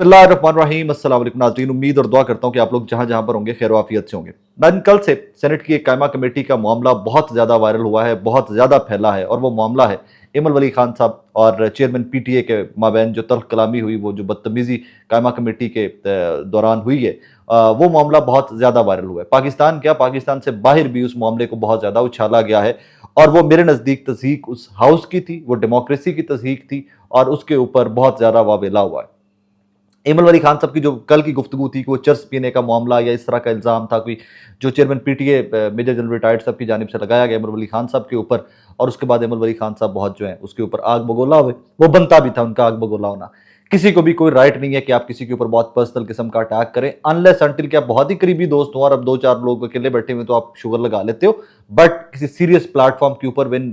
बिस्मिल्लाहिर्रहमानिर्रहीम। अस्सलाम वालेकुम नाज़रीन, उम्मीद और दुआ करता हूँ कि आप लोग जहाँ जहाँ पर होंगे खैर आफियत से होंगे। नाज़रीन, कल से सेनेट की एक कायमा कमेटी का मामला बहुत ज़्यादा वायरल हुआ है, बहुत ज़्यादा फैला है, और वो मामला है एमल वली खान साहब और चेयरमैन पीटीए के माबैन जो तल्ख कलामी हुई, वो जो बदतमीज़ी कायमा कमेटी के दौरान हुई है, वो मामला बहुत ज़्यादा वायरल हुआ है। पाकिस्तान क्या, पाकिस्तान से बाहर भी उस मामले को बहुत ज़्यादा उछाला गया है, और वो मेरे नज़दीक तज़हीक उस हाउस की थी, वो डेमोक्रेसी की तज़हीक थी, और उसके ऊपर बहुत ज़्यादा वावेला हुआ है। एमल वली खान साहब की जो कल की गुफ्तगू थी कि वो चर्स पीने का मामला या इस तरह का इल्ज़ाम था कोई जो chairman PTA major general retired साहब की जानिब से लगाया गया एमल वली खान साहब के ऊपर, और उसके बाद एमल वली खान साहब बहुत जो है उसके ऊपर आग बगोला हुए। वो बनता भी था उनका आग बगोला होना। किसी को भी कोई राइट नहीं है कि आप किसी के ऊपर बहुत पर्सनल किस्म का अटैक करें, अनलेस अंटिल कि आप बहुत ही करीबी दोस्त हो और अब दो चार लोग अकेले बैठे हुए तो आप शुगर लगा लेते हो। बट किसी सीरियस प्लेटफॉर्म के ऊपर वेन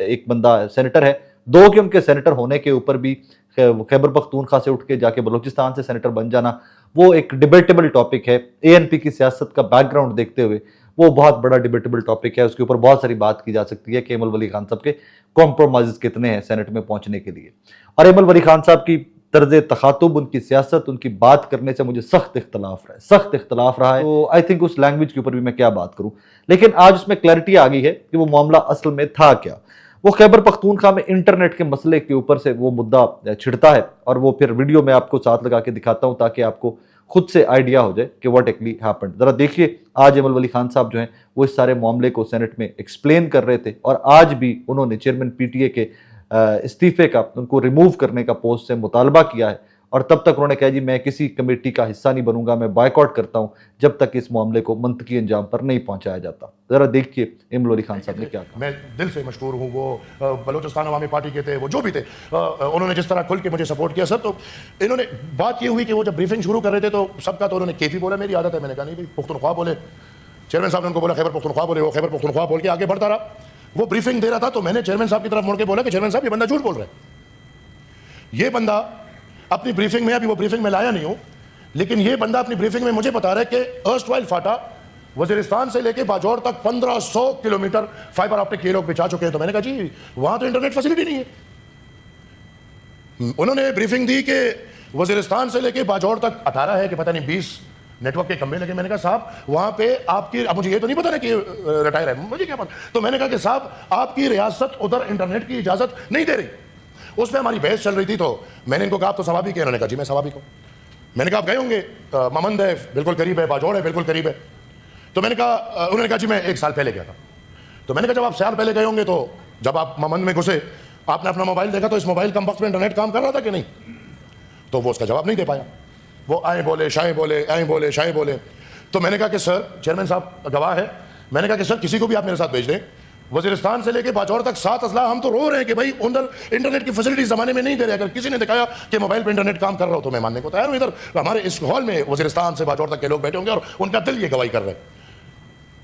एक बंदा सेनेटर है, दो कि उनके सेनेटर होने के ऊपर भी खैबर पख्तूनख्वा से उठ के जाके बलूचिस्तान से सेनेटर बन जाना, वो एक डिबेटेबल टॉपिक है। एएनपी की सियासत का बैकग्राउंड देखते हुए वो बहुत बड़ा डिबेटेबल टॉपिक है। उसके ऊपर बहुत सारी बात की जा सकती है कि एमल वली खान साहब के कॉम्प्रोमाइज कितने हैं सेनेट में पहुंचने के लिए। और एमल वली खान साहब की तर्ज तखातुब, उनकी सियासत, उनकी बात करने से मुझे सख्त इख्तलाफ रहा है। तो आई थिंक उस लैंग्वेज के ऊपर भी मैं क्या बात करूं, लेकिन आज उसमें क्लैरिटी आ गई है कि वो मामला असल में था क्या। वो खैबर पख्तूनख्वा में इंटरनेट के मसले के ऊपर से वो मुद्दा छिड़ता है, और वो फिर वीडियो में आपको साथ लगा के दिखाता हूं ताकि आपको खुद से आइडिया हो जाए कि व्हाट एक्चुअली हैपेंड। जरा देखिए, आज एमल वली खान साहब जो हैं वो इस सारे मामले को सेनेट में एक्सप्लेन कर रहे थे, और आज भी उन्होंने चेयरमैन पीटीए के इस्तीफे का, उनको रिमूव करने का पोस्ट से मुतालबा किया है, और तब तक उन्होंने कहा जी मैं किसी कमेटी का हिस्सा नहीं बनूंगा, मैं बायकॉट करता हूं जब तक इस मामले को मंतकी अंजाम पर नहीं पहुंचाया जाता। जरा देखिए एमल वली खान साहब ने क्या कहा। मैं दिल से मशहूर हूँ। वो बलूचिस्तान अवामी पार्टी के थे, वो जो भी थे, उन्होंने जिस तरह खुल के मुझे सपोर्ट किया सर। तो इन्होंने बात ये हुई कि वो जब ब्रीफिंग शुरू कर रहे थे तो सबका तो उन्होंने केफी बोला, मेरी आदत है, मैंने कहा नहीं भाई पुख्तनख्वा बोले। चेयरमैन साहब ने उनको बोला खैबर पख्तूनख्वा बोले, वो खैबर पख्तूनख्वा बोल के आगे बढ़ता रहा। वो ब्रीफिंग दे रहा था तो मैंने चेयरमैन साहब की तरफ मुड़ के बोला कि चेयरमैन साहब ये बंदा झूठ बोल रहा है। ये बंदा अपनी ब्रीफिंग में, अभी वो ब्रीफिंग में लाया नहीं हूं, लेकिन ये बंदा अपनी ब्रीफिंग में मुझे बता रहा है कि अर्स्टवाइल फाटा वजीरिस्तान से लेके बाजौर तक 1500 किलोमीटर फाइबर ऑप्टिक ये लोग बिछा चुके हैं। तो मैंने कहा जी वहां तो इंटरनेट फैसिलिटी नहीं है। उन्होंने ब्रीफिंग दी कि वजीरिस्तान से लेके बाजौर तक 18 है कि पता नहीं 20 नेटवर्क के खंभे लगे। मैंने कहा साहब वहां पे आपकी, अब मुझे ये तो नहीं पता ना कि रिटायर है, मुझे क्या पता। तो मैंने कहा कि साहब आपकी रियासत उधर इंटरनेट की इजाजत नहीं दे रही। उसमें हमारी बहस चल रही थी, तो मैंने इनको कहा आप तो सवाबी के, उन्होंने कहा जी मैं सवाबी को। मैंने कहा आप गए होंगे, ममंद है बिल्कुल करीब है, बाजौड़ है बिल्कुल करीब है। तो मैंने कहा, उन्होंने कहा जी मैं 1 साल पहले गया था। तो मैंने कहा जब आप साल पहले गए होंगे तो जब आप ममंद में घुसे आपने अपना मोबाइल देखा तो इस मोबाइल कम वक्त में इंटरनेट काम कर रहा था कि नहीं? तो वो उसका जवाब नहीं दे पाया। वो आए बोले शाये बोले, आए बोले शाये बोले। तो मैंने कहा कि सर, चेयरमैन साहब गवाह है, मैंने कहा कि सर किसी को भी आप मेरे साथ भेज दें, वजीरिस्तान से लेके बाजौर तक 7 अजला हम तो रो रहे हैं कि भाई उधर इंटरनेट की फैसिलिटी जमाने में नहीं दे रहे। अगर किसी ने दिखाया कि मोबाइल पे इंटरनेट काम कर रहा हो तो मैं मानने को तैयार हूं। इधर हमारे इस हॉल में वजीरिस्तान से बाजौर तक के लोग बैठे होंगे और उनका दिल ये गवाही कर रहे हैं।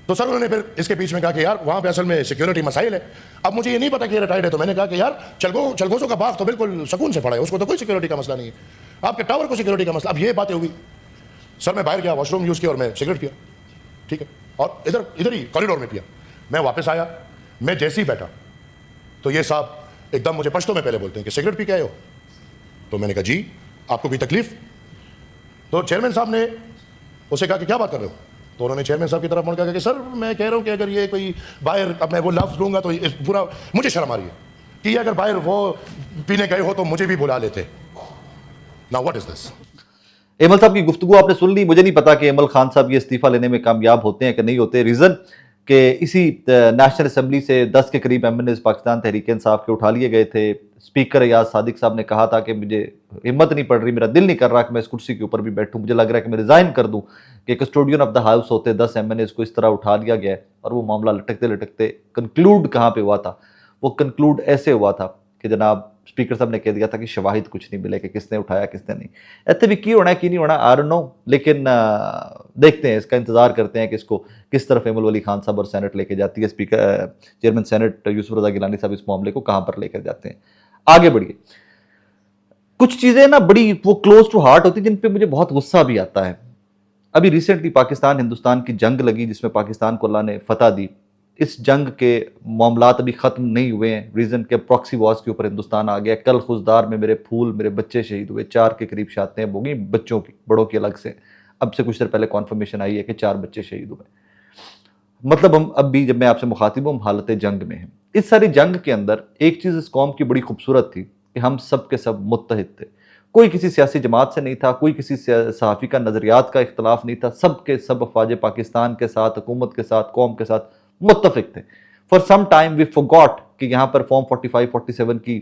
तो सर उन्होंने फिर इसके बीच में कहा कि यार वहां पे असल में सिक्योरिटी मसाइल है। अब मुझे ये नहीं पता कि ये रिटायर्ड है। तो मैंने कहा कि यार चलगोजों का बाग तो बिल्कुल सुकून से पड़ा है, उसको तो कोई सिक्योरिटी का मसला नहीं है, आपके टावर को सिक्योरिटी का मसला। अब ये बातें हुई। सर मैं बाहर गया, वॉशरूम यूज किया और मैं सिगरेट पिया, ठीक है, और इधर ही कॉरिडोर में पिया। मैं वापस आया, मैं जैसे ही बैठा तो ये साहब एकदम मुझे पश्तो में पहले बोलते हैं कि सिगरेट पी के आए हो? तो मैंने कहा जी आपको कोई तकलीफ? तो चेयरमैन साहब ने उसे कहा कि क्या बात कर रहे हो? तो उन्होंने चेयरमैन साहब की तरफ मुड़ कहा कि सर मैं कह रहा हूं कि अगर ये कोई बाहर, अब मैं वो लफ्ज लूंगा तो पूरा मुझे शर्म आ रही है कि अगर बाहर वो पीने गए हो तो मुझे भी बुला लेते। Now what is this? Emil साहब की गुफ्तगू आपने सुन ली। मुझे नहीं पता कि एमल खान साहब ये इस्तीफा लेने में कामयाब होते हैं कि नहीं होते। रीजन कि इसी नेशनल असेंबली से 10 के करीब एमएनएस पाकिस्तान तहरीक इंसाफ के उठा लिए गए थे। स्पीकर एयाज सादिक साहब ने कहा था कि मुझे हिम्मत नहीं पड़ रही, मेरा दिल नहीं कर रहा कि मैं इस कुर्सी के ऊपर भी बैठूं, मुझे लग रहा है कि मैं रिजाइन कर दूं। कि कस्टोडियन ऑफ द हाउस होते 10 एमएनएस को इस तरह उठा लिया गया है, और वो मामला लटकते लटकते कंक्लूड कहाँ पे हुआ था? वो कंक्लूड ऐसे हुआ था कि जनाब स्पीकर साहब ने कह दिया था कि शवाहिद कुछ नहीं मिले कि किसने उठाया किसने नहीं। ऐसे भी की होना है कि नहीं होना, आई डोंट नो, लेकिन देखते हैं, इसका इंतजार करते हैं कि इसको किस तरफ एमल वली खान साहब और सेनेट लेके जाती है। स्पीकर चेयरमैन सेनेट यूसुफ रजा गिलानी साहब इस मामले को कहां पर लेकर जाते हैं। आगे बढ़िए। कुछ चीजें ना बड़ी वो क्लोज टू हार्ट होती जिन पे मुझे बहुत गुस्सा भी आता है। अभी रिसेंटली पाकिस्तान हिंदुस्तान की जंग लगी जिसमें पाकिस्तान को अल्लाह ने फतह दी। इस जंग के मामलात अभी ख़त्म नहीं हुए हैं। रीज़न के प्रॉक्सी वॉर्स के ऊपर हिंदुस्तान आ गया। कल खुजदार में मेरे फूल, मेरे बच्चे शहीद हुए, 4 के करीब शातें होंगी बच्चों की, बड़ों की अलग से। अब से कुछ देर पहले कॉन्फर्मेशन आई है कि 4 बच्चे शहीद हुए। मतलब हम अब भी, जब मैं आपसे मुखातिब हूं, हम हालत जंग में हैं। इस सारी जंग के अंदर एक चीज़ इस कौम की बड़ी खूबसूरत थी कि हम सब के सब मुत्तहिद थे। कोई किसी सियासी जमात से नहीं था, कोई किसी सहाफ़ी का नज़रियात का इख्तलाफ नहीं था। सब के सब अफवाज पाकिस्तान के साथ, हुकूमत के साथ, कौम के साथ मुत्तफिक थे। For some time we forgot कि यहाँ पर फॉर्म 45, 47 की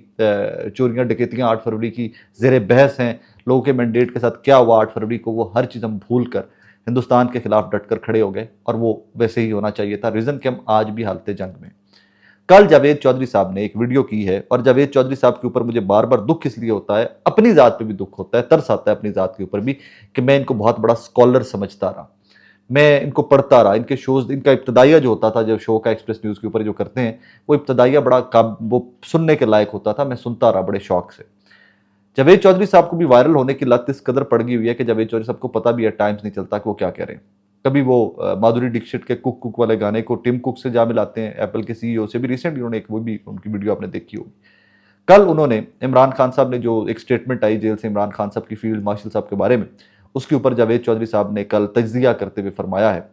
चोरियां डकैतियां 8 फरवरी की ज़ेर बहस हैं। लोगों के मैंडेट के साथ क्या हुआ 8 फरवरी को, वो हर चीज़ हम भूल कर हिंदुस्तान के खिलाफ डटकर खड़े हो गए, और वो वैसे ही होना चाहिए था। रीज़न कि हम आज भी हालत जंग में। कल जावेद चौधरी साहब ने एक वीडियो की है, और जावेद चौधरी साहब के ऊपर मुझे बार बार दुख इसलिए होता है, अपनी ज़ात पे भी दुख होता है, तरस आता है अपनी ज़ात के ऊपर भी, कि मैं इनको बहुत बड़ा स्कॉलर समझता रहा। मैं इनको पढ़ता रहा, इनके शोज, इनका इब्तदाइया जो होता था, जो शो का एक्सप्रेस न्यूज़ के ऊपर जो करते हैं, वो इब्तदाइया बड़ा वो सुनने के लायक होता था। मैं सुनता रहा बड़े शौक से। जावेद चौधरी साहब को भी वायरल होने की लत इस कदर पड़ गई हुई है कि जावेद चौधरी साहब को पता भी एट टाइम्स नहीं चलता कि वो क्या कह रहे हैं। कभी वो माधुरी दीक्षित के कुक कुक वाले गाने को टिम कुक से जा मिलाते हैं, एप्पल के सीईओ से भी। रिसेंटली उन्होंने एक, वो भी उनकी वीडियो आपने देखी होगी। कल उन्होंने इमरान खान साहब ने जो एक स्टेटमेंट आई जेल से इमरान खान साहब की, फील्ड मार्शल साहब के बारे में, उसके ऊपर जावेद चौधरी साहब ने कल तज्जिया करते हुए फरमाया है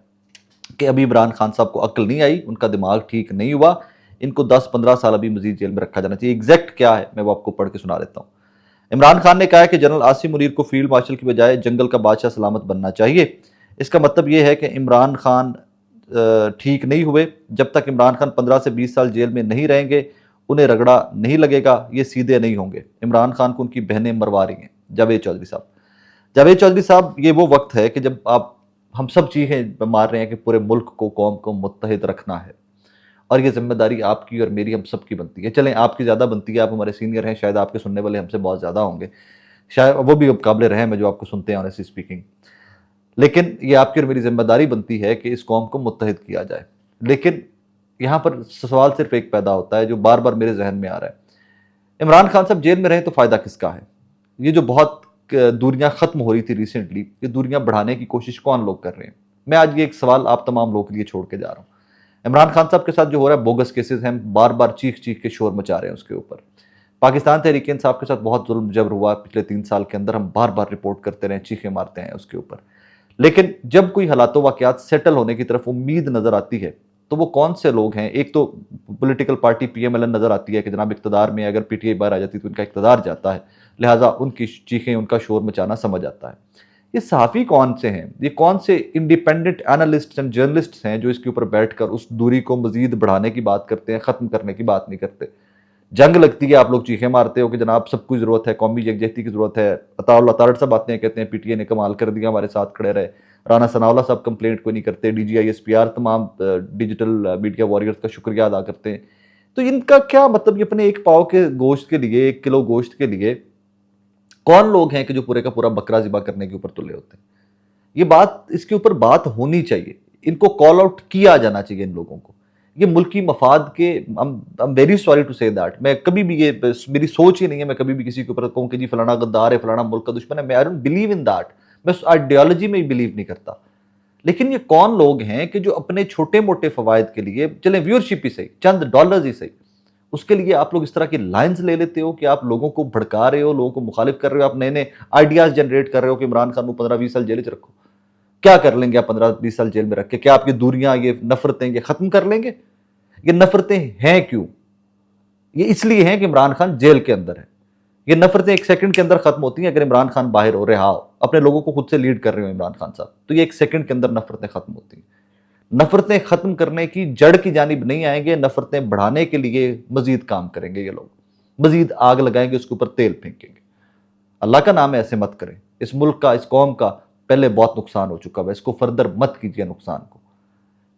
कि अभी इमरान खान साहब को अक्ल नहीं आई, उनका दिमाग ठीक नहीं हुआ, इनको 10-15 साल अभी मजीद जेल में रखा जाना चाहिए। एग्जैक्ट क्या है मैं वो आपको पढ़ के सुना देता हूँ। इमरान खान ने कहा है कि जनरल आसिम मुनीर को फील्ड मार्शल की बजाय जंगल का बादशाह सलामत बनना चाहिए। इसका मतलब यह है कि इमरान खान ठीक नहीं हुए। जब तक इमरान खान 15 से 20 साल जेल में नहीं रहेंगे, उन्हें रगड़ा नहीं लगेगा, ये सीधे नहीं होंगे। इमरान खान को उनकी बहनें मरवा रही हैं। जावेद चौधरी साहब, जावेद चौधरी साहब, ये वो वक्त है कि जब आप, हम सब चीखें मार रहे हैं कि पूरे मुल्क को, कौम को मुत्तहिद रखना है, और ये जिम्मेदारी आपकी और मेरी, हम सब की बनती है। चलें, आपकी ज़्यादा बनती है, आप हमारे सीनियर हैं, शायद आपके सुनने वाले हमसे बहुत ज़्यादा होंगे, शायद वो भी काबिल रहम है जो आपको सुनते हैं ऑनेस्टली स्पीकिंग। लेकिन ये आपकी और मेरी जिम्मेदारी बनती है कि इस कौम को मुत्तहिद किया जाए। लेकिन यहाँ पर सवाल सिर्फ एक पैदा होता है जो बार बार मेरे जहन में आ रहा है, इमरान खान साहब जेल में रहे तो फ़ायदा किसका है? ये जो बहुत दूरियां ख़त्म हो रही थी रिसेंटली, ये दूरियां बढ़ाने की कोशिश कौन लोग कर रहे हैं? मैं आज ये एक सवाल आप तमाम लोगों के लिए छोड़ के जा रहा हूँ। इमरान खान साहब के साथ जो हो रहा है, बोगस केसेस हैं, बार बार चीख चीख के शोर मचा रहे हैं उसके ऊपर। पाकिस्तान तहरीक इंसाफ के साथ बहुत जुल्म जबर हुआ पिछले 3 साल के अंदर, हम बार बार रिपोर्ट करते रहे, चीखें मारते हैं उसके ऊपर। लेकिन जब कोई हालात वाक़यात सेटल होने की तरफ उम्मीद नज़र आती है, तो वो कौन से लोग हैं? एक तो पॉलिटिकल पार्टी पीएमएलएन नज़र आती है कि जनाब इक़्तिदार में, अगर पीटीआई बाहर आ जाती तो उनका इक़्तिदार जाता है, लिहाजा उनकी चीखें, उनका शोर मचाना समझ आता है। ये सहाफ़ी कौन से हैं? ये कौन से इंडिपेंडेंट एनालिस्ट एंड जर्नलिस्ट हैं जो इसके ऊपर बैठकर उस दूरी को मजीद बढ़ाने की बात करते हैं, ख़त्म करने की बात नहीं करते? जंग लगती है, आप लोग चीखें मारते हो कि जनाब सबको ज़रूरत है, कौमी यकजहती की ज़रूरत है। अताउल्लाह तारड़ साहब आते हैं, कहते हैं पीटीआई ने कमाल कर दिया, हमारे साथ खड़े रहे। राना सनाउल्लाह साहब कंप्लेंट कोई नहीं करते। DGI SPR तमाम डिजिटल मीडिया वॉरियर्स का शुक्रिया अदा करते हैं। तो इनका क्या मतलब? ये अपने एक पाव के गोश्त के लिए, 1 किलो गोश्त के लिए कौन लोग हैं कि जो पूरे का पूरा बकरा ज़िबा करने के ऊपर तुले होते हैं? ये बात, इसके ऊपर बात होनी चाहिए, इनको कॉल आउट किया जाना चाहिए इन लोगों को। ये मुल्की मफाद के, I am very sorry to say that, मैं कभी भी, ये मेरी सोच ही नहीं है मैं कभी भी किसी के ऊपर कहूँ कि जी फलाना गद्दार है, फलाना मुल्क का दुश्मन है। मैं I don't believe in that, मैं उस आइडियोलॉजी में ही बिलीव नहीं करता। लेकिन ये कौन लोग हैं कि जो अपने छोटे मोटे फवायद के लिए, चले व्यूअरशिप ही सही, चंद डॉलर्स ही सही, उसके लिए आप लोग इस तरह की लाइन्स ले लेते हो कि आप लोगों को भड़का रहे हो, लोगों को मुखालिफ कर रहे हो, आप नए नए आइडियाज जनरेट कर रहे हो कि इमरान खान को 15-20 साल जेल च रखो। क्या कर लेंगे आप 15-20 साल जेल में रख के? क्या आपकी दूरियां, ये नफरतें, ये खत्म कर लेंगे? ये नफरतें हैं क्यों? ये इसलिए हैं कि इमरान खान जेल के अंदर है। ये नफरतें 1 सेकंड के अंदर खत्म होती हैं अगर इमरान खान बाहर हो, रिहा हो, अपने लोगों को खुद से लीड कर रहे हो इमरान खान साहब, तो ये 1 सेकंड के अंदर नफरतें खत्म होती हैं। नफरतें खत्म करने की जड़ की जानिब नहीं आएंगे, नफरतें बढ़ाने के लिए मजीद काम करेंगे ये लोग, मजीद आग लगाएंगे, उसके ऊपर तेल फेंकेंगे। अल्लाह का नाम है, ऐसे मत करें। इस मुल्क का, इस कौम का पहले बहुत नुकसान हो चुका है, इसको फर्दर मत कीजिए नुकसान को।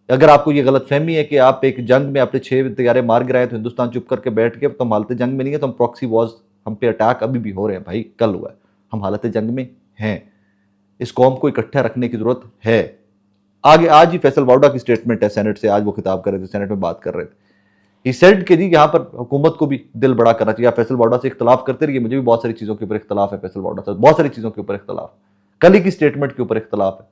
अगर आपको ये गलत फहमी है कि आप एक जंग में अपने 6 तैयारे मार गिराए तो हिंदुस्तान चुप करके बैठ गए, तो हम हालत जंग में नहीं है, तो हम प्रॉक्सी वॉर्स, हम पे अटैक अभी भी हो रहे हैं भाई, कल हुआ है, हम हालत जंग में हैं। इस कौम को इकट्ठा रखने की जरूरत है। आगे आज ही फैसल वाउडा की स्टेटमेंट है सेनेट से, आज वो खिताब कर रहे थे, सेनेट में बात कर रहे थे। ही सेड कि जी यहाँ पर हुकूमत को भी दिल बड़ा करना चाहिए। आप फैसल वाउडा से इख्तलाफ करते रहिए, मुझे भी बहुत सारी चीज़ों के ऊपर इख्तलाफ है फैसल वाउडा से, बहुत सारी चीज़ों के ऊपर इख्तलाफ, कल ही की स्टेटमेंट के ऊपर इख्तलाफ है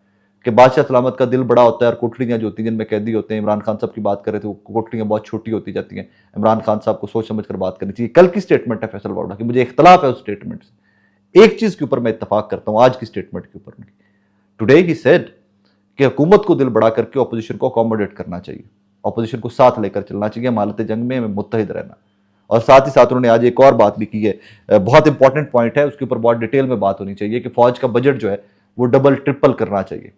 कि बादशाह सलामत का दिल बड़ा होता है और कोठड़ियाँ जो होती हैं जिनमें कैदी होते हैं, इमरान खान साहब की बात कर रहे थे, वो कोठड़ियाँ बहुत छोटी होती जाती हैं। इमरान खान साहब को सोच समझ कर बात करनी चाहिए। कल की स्टेटमेंट है फैसल वावड़ा की, मुझे इख्तलाफ है उस स्टेटमेंट से। एक चीज़ के ऊपर मैं इत्तफाक करता हूँ आज की स्टेटमेंट के ऊपर उनकी। टुडे ही सेड कि हुकूमत को दिल बड़ा करके ऑपोजिशन को अकोमोडेट करना चाहिए, ऑपोजिशन को साथ लेकर चलना चाहिए, हम हालत जंग में हमें मुत्तहिद रहना। और साथ ही साथ उन्होंने आज एक और बात भी की है, बहुत इंपॉर्टेंट पॉइंट है, उसके ऊपर बहुत डिटेल में बात होनी चाहिए कि फौज का बजट जो है वो डबल ट्रिपल करना चाहिए।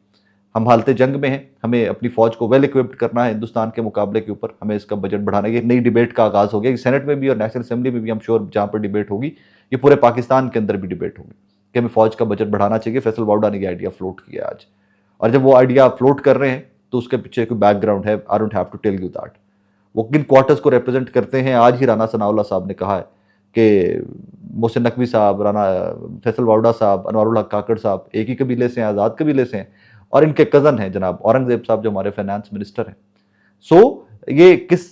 हम हालत जंग में हैं, हमें अपनी फौज को वेल इक्विप्ड करना है हिंदुस्तान के मुकाबले के ऊपर, हमें इसका बजट बढ़ाना है। नई डिबेट का आगाज हो गया, सेनेट में भी और नेशनल असेंबली में भी, हम श्योर जहां पर डिबेट होगी, ये पूरे पाकिस्तान के अंदर भी डिबेट होगी कि हमें फौज का बजट बढ़ाना चाहिए। फैसल वावड़ा ने ये आइडिया फ्लोट किया आज, और जब वो आइडिया फ्लोट कर रहे हैं तो उसके पीछे कोई बैकग्राउंड है, I don't have to tell you that. वो किन क्वार्टर्स को रिप्रेजेंट करते हैं, आज ही राना सनाउल्लाह साहब ने कहा है कि मोहसिन नकवी साहब, राना फैसल वावड़ा साहब, अनवारुल हक काकड़ साहब एक ही कबीले से हैं, आज़ाद कबीले से हैं, और इनके कज़न हैं जनाब औरंगजेब साहब जो हमारे फाइनेंस मिनिस्टर हैं। सो ये किस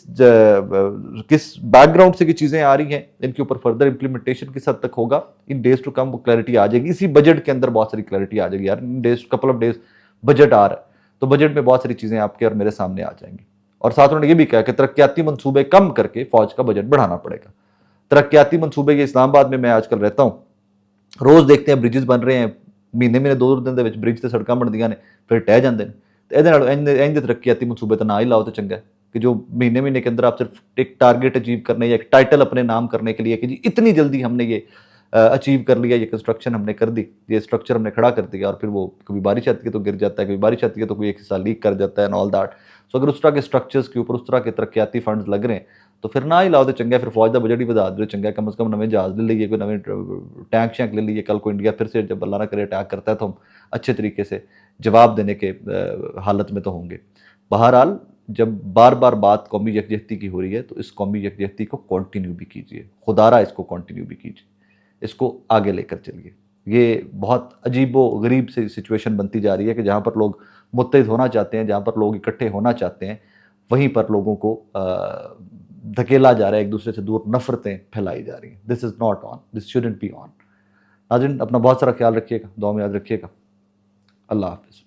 बैकग्राउंड से की चीज़ें आ रही हैं, इनके ऊपर फर्दर इंप्लीमेंटेशन किस हद तक होगा, इन डेज टू कम वो क्लैरिटी आ जाएगी। इसी बजट के अंदर बहुत सारी क्लैरिटी आ जाएगी यार, in days couple of days budget आ रहा है, तो बजट में बहुत सारी चीज़ें आपके और मेरे सामने आ जाएंगी। और साथ उन्होंने ये भी कहा कि तरक्याती मंसूबे कम करके फौज का बजट बढ़ाना पड़ेगा। तरक्याती मंसूबे, ये इस्लामाबाद में मैं आजकल रहता हूँ, रोज़ देखते हैं ब्रिजेस बन रहे हैं, महीने महीने 2 दिन ਦੇ ਵਿੱਚ ब्रिज ਤੇ सड़ਕਾਂ ਬਣਦੀਆਂ ਨੇ, फिर टह जाते हैं। तो ਇਹਦੇ ਨਾਲ ਇੰਜ तरक्याती मंसूबे तो ना ही लाओ तो चंगा है कि जो महीने महीने के अंदर आप सिर्फ एक टारगेट अचीव करने या एक टाइटल अपने नाम करने के लिए कि जी इतनी जल्दी हमने ये अचीव कर लिया, ये कंस्ट्रक्शन हमने कर दी, ये स्ट्रक्चर हमने खड़ा कर दिया, और फिर वो कभी बारिश आती है तो गिर जाता है, कभी बारिश आती है तो कोई एक हिस्सा लीक कर जाता है एंड ऑल दैट। सो अगर उस तरह के स्ट्रक्चर्स के ऊपर उस तरह के तरक्याती फंड्स लग रहे हैं तो फिर ना ही लाओ तो चंगा, फिर फौज का बजट ही बढ़ा दो चंगा, कम से कम नवे जहाज ले लीजिए, कोई नवे टैंक शैंक ले लीजिए। कल को इंडिया फिर से जब अल्लाह ना करे अटैक करता है तो हम अच्छे तरीके से जवाब देने के हालत में तो होंगे। बहरहाल जब बार बार बात कौमी यकजहती की हो रही है तो इस कौमी यकजहती को कंटिन्यू भी कीजिए, खुदारा इसको कंटिन्यू भी कीजिए, इसको आगे लेकर चलिए। ये बहुत अजीबो गरीब से सिचुएशन बनती जा रही है कि जहाँ पर लोग मुत्तहिद होना चाहते हैं, जहाँ पर लोग इकट्ठे होना चाहते हैं, वहीं पर लोगों को धकेला जा रहा है, एक दूसरे से दूर नफरतें फैलाई जा रही हैं। This is not on, this shouldn't be on. नाज़रीन, अपना बहुत सारा ख्याल रखिएगा, दुआ में याद रखिएगा। अल्लाह हाफ़िज़।